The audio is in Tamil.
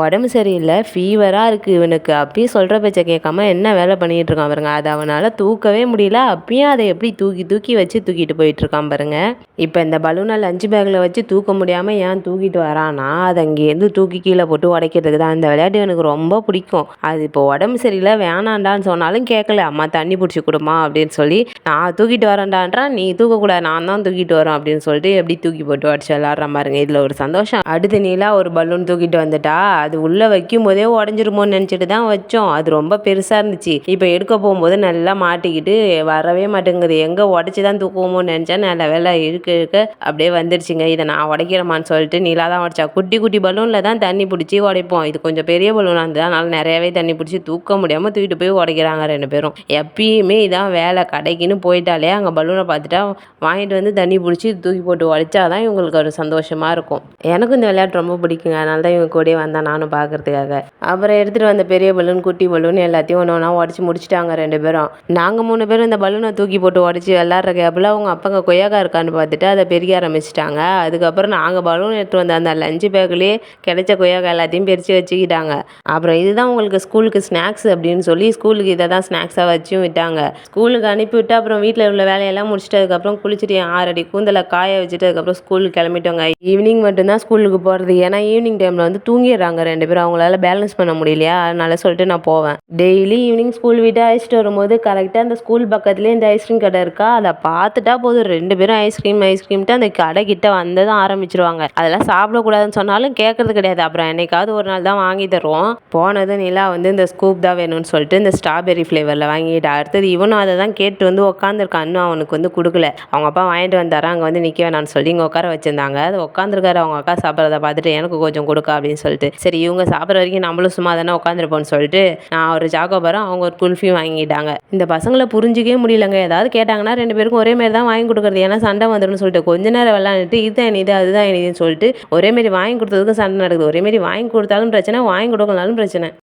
உடம்பு சரியில்ல, ஃபீவரா இருக்கு இவனுக்கு. அப்பயும் சொல்ற பேச்ச கேட்காம என்ன வேலை பண்ணிட்டு இருக்கான் பாருங்க. அத அவனால தூக்கவே முடியல. அப்பயும் அத எப்படி தூக்கி தூக்கி வச்சு தூக்கிட்டு போயிட்டு இருக்கான் பாருங்க. இப்ப இந்த பலூன லஞ்ச் பேக்ல வச்சு தூக்க முடியாம ஏன் தூக்கிட்டு வரான்னா, அத அங்கேருந்து தூக்கி கீழ போட்டு உடைக்கிறதுக்கு தான். இந்த விளையாட்டு எனக்கு ரொம்ப பிடிக்கும். அது இப்போ உடம்பு சரியில்ல வேணான்டான்னு சொன்னாலும் கேட்கல. அம்மா தண்ணி புடிச்சு குடும்மா அப்படின்னு சொல்லி, நான் தூக்கிட்டு வரேன்டான்றான். நீ தூக்கக்கூடாது நான் தான் தூக்கிட்டு வரோம் அப்படின்னு சொல்லிட்டு எப்படி தூக்கி போட்டு உடச்சு விளையாடுறான் பாருங்க. இதுல ஒரு சந்தோஷம். அடுத்து நீலா ஒரு பலூன் தூக்கிட்டு வந்துட்டா. அது உள்ள வைக்கும்போதே உடஞ்சிருமோன்னு நினச்சிட்டு தான் வச்சோம். அது ரொம்ப பெருசா இருந்துச்சு. இப்ப எடுக்க போகும்போது நல்லா மாட்டிக்கிட்டு வரவே மாட்டேங்குது. எங்க உடைச்சு தான் தூக்குவோமோன்னு நினச்சேன். நல்ல வேளை இழுக்க இழுக்க அப்படியே வந்துடுச்சுங்க. இதை நான் உடைக்கிறேம்மான்னு சொல்லிட்டு நிலா தான் உடைச்சா. குட்டி குட்டி பலூன்ல தான் தண்ணி பிடிச்சி உடைப்போம். இது கொஞ்சம் பெரிய பலூனாக இருந்தது. அதனால நிறையவே தண்ணி பிடிச்சி தூக்க முடியாம தூக்கிட்டு போய் உடைக்கிறாங்க 2 பேரும். எப்பயுமே இதான் வேலை. கடைக்குன்னு போயிட்டாலே அங்கே பலூனை பார்த்துட்டா வாங்கிட்டு வந்து தண்ணி பிடிச்சி தூக்கி போட்டு உடைச்சா தான் இவங்களுக்கு ஒரு சந்தோஷமா இருக்கும். எனக்கும் இந்த விளையாட்டு ரொம்ப பிடிக்குங்க. அதனால தான் இவங்க கூடயே வந்தேன் நானும் பார்க்கறதுக்காக. அப்புறம் எடுத்துட்டு வந்த பெரிய பலூன், குட்டி பலூன் எல்லாத்தையும் ஒன்று ஒன்றா உடச்சி முடிச்சிட்டாங்க 2 பேரும். நாங்க 3 பேரும் இந்த பலூனை தூக்கி போட்டு உடச்சி விளாட்ற கேப்பில் அவங்க அப்பங்க கொய்யாக்கா இருக்கான்னு பார்த்துட்டு அதை பெருக்க ஆரம்பிச்சிட்டாங்க. அதுக்கப்புறம் நாங்கள் பலூன் எடுத்து வந்த அந்த லஞ்சு பேக்லேயே கிடைச்ச கொய்யாக்கா எல்லாத்தையும் பிரித்து வச்சுக்கிட்டாங்க. அப்புறம் இதுதான் உங்களுக்கு ஸ்கூலுக்கு ஸ்நாக்ஸ் அப்படின்னு சொல்லி ஸ்கூலுக்கு இதை தான் ஸ்நாக்ஸாக வச்சும் விட்டாங்க. ஸ்கூலுக்கு அனுப்பிவிட்டு அப்புறம் வீட்டில் உள்ள வேலையெல்லாம் முடிச்சுட்டு அதுக்கப்புறம் குளிச்சுட்டு 6 அடி கூந்தலை காய வச்சுட்டு அதுக்கப்புறம் ஸ்கூலுக்கு கிளம்பிட்டோங்க. ஈவினிங் மட்டும்தான் ஸ்கூலுக்கு போகிறது. ஏன்னா ஈவினிங் டைமில் வந்து தூங்கிடுறாங்க 2 பேரும். அவங்களால பேலன்ஸ் பண்ண முடியலையா, அதனால சொல்லிட்டு நான் போவேன். டெய்லி ஈவினிங் ஸ்கூல் விட்டு அழைச்சிட்டு வரும்போது கரெக்டாக அந்த ஸ்கூல் பக்கத்துலேயே இந்த ஐஸ்கிரீம் கடை இருக்கா, அதை பார்த்துட்டா போதும் 2 பேரும் ஐஸ்கிரீம்ட்டு அந்த கடை கிட்ட வந்ததும் ஆரம்பிச்சிருவாங்க. அதெல்லாம் சாப்பிடக்கூடாதுன்னு சொன்னாலும் கேட்கறது கிடையாது. அப்புறம் என்னைக்காவது ஒரு நாள் தான் வாங்கி தருவோம். போனது நிலா வந்து இந்த ஸ்கூப் தான் வேணும்னு சொல்லிட்டு இந்த ஸ்ட்ராபெரி ஃப்ளேவரில் வாங்கிட்டு அடுத்தது இவனும் அதை தான் கேட்டு வந்து உட்காந்துருக்கான். இன்னும் அவனுக்கு வந்து கொடுக்கல. அவங்க அப்பா வாங்கிட்டு வந்தாரா, அங்கே வந்து நிற்க வேணான்னு சொல்லி இங்கே உட்கார வச்சிருந்தாங்க. அது உட்காந்துருக்காரு. அவங்க அக்கா சாப்பிட்றத பார்த்துட்டு எனக்கு கொஞ்சம் கொடுக்கா அப்படின்னு சொல்லிட்டு, சரி இவங்க சாப்பிட்ற வரைக்கும் நம்மளும் சும்மா தானே உட்காந்துருப்போம்னு சொல்லிட்டு நான் ஒரு சாக்கோபாரும் அவங்க ஒரு குல்ஃபியும் வாங்கிட்டாங்க. இந்த பசங்களை புரிஞ்சிக்கவே முடியலங்க. ஏதாவது கேட்டாங்கன்னா 2 பேருக்கும் ஒரே மாதிரி தான் வாங்கி கொடுக்குறது. ஏன்னா சண்டை வந்துடும் சொல்லிட்டு கொஞ்ச நேரம் விளாண்டுட்டு இதுதான் இனிது அதுதான் இனிதுன்னு சொல்லிட்டு ஒரே மாதிரி வாங்கி கொடுத்ததுக்கு சண்டை நடக்குது. ஒரே மாதிரி வாங்கி கொடுத்தாலும் பிரச்சனை, வாங்கி கொடுக்கலனாலும் பிரச்சனை.